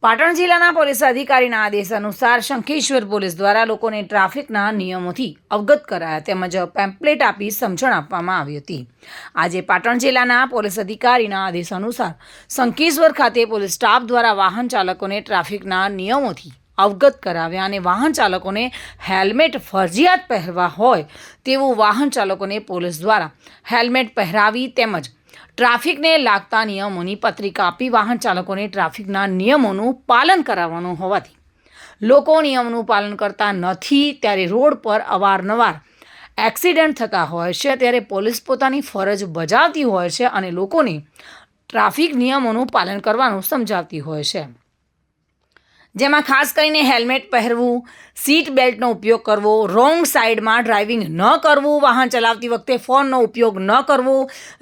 પાટણ જિલ્લાના પોલીસ અધિકારીના આદેશ અનુસાર શંખેશ્વર પોલીસ દ્વારા લોકોને ટ્રાફિકના નિયમોથી અવગત કરાયા તેમજ પેમ્પલેટ આપી સમજણ આપવામાં આવી હતી। આજે પાટણ જિલ્લાના પોલીસ અધિકારીના આદેશ અનુસાર શંખેશ્વર ખાતે પોલીસ સ્ટાફ દ્વારા વાહન ચાલકોને ટ્રાફિકના નિયમોથી અવગત કરાવ્યા અને વાહન ચાલકોને હેલ્મેટ ફરજિયાત પહેરવા હોય તેવું વાહન ચાલકોને પોલીસ દ્વારા હેલ્મેટ પહેરાવી તેમજ ટ્રાફિકને લાગતા નિયમોની પત્રિકા આપી વાહન ચાલકોને ટ્રાફિકના નિયમોનું પાલન કરાવવાનું હોવાથી લોકો નિયમોનું પાલન કરતા નથી ત્યારે રોડ પર અવારનવાર એક્સિડન્ટ થતા હોય છે ત્યારે પોલીસ પોતાની ફરજ બજાવતી હોય છે અને લોકોને ટ્રાફિક નિયમોનું પાલન કરવાનું સમજાવતી હોય છે, જેમાં ખાસ કરીને હેલ્મેટ પહેરવું, સીટ બેલ્ટનો ઉપયોગ કરવો, રોંગ સાઈડમાં ડ્રાઇવિંગ ન કરવું, વાહન ચલાવતી વખતે ફોનનો ઉપયોગ ન કરવો,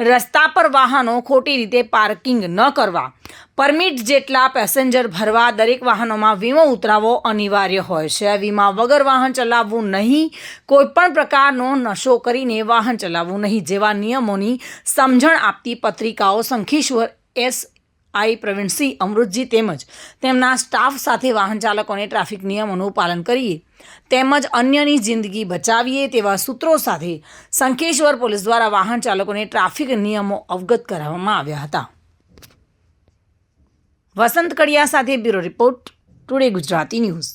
રસ્તા પર વાહનો ખોટી રીતે પાર્કિંગ ન કરવા, પરમિટ જેટલા પેસેન્જર ભરવા, દરેક વાહનોમાં વીમો ઉતરાવવો અનિવાર્ય હોય છે, વીમા વગર વાહન ચલાવવું નહીં, કોઈપણ પ્રકારનો નશો કરીને વાહન ચલાવવું નહીં જેવા નિયમોની સમજણ આપતી પત્રિકાઓ શંખેશ્વર આઈ પ્રવીણસિંહ અમૃતજી તેમજ તેમના સ્ટાફ સાથે વાહન ચાલકોને ટ્રાફિક નિયમોનું પાલન કરીએ તેમજ અન્યની જિંદગી બચાવીએ તેવા સૂત્રો સાથે શંખેશ્વર પોલીસ દ્વારા વાહન ચાલકોને ટ્રાફિક નિયમો અવગત કરાવવામાં આવ્યા હતા। વસંત કડિયા સાથે bureau report, today Gujarati news.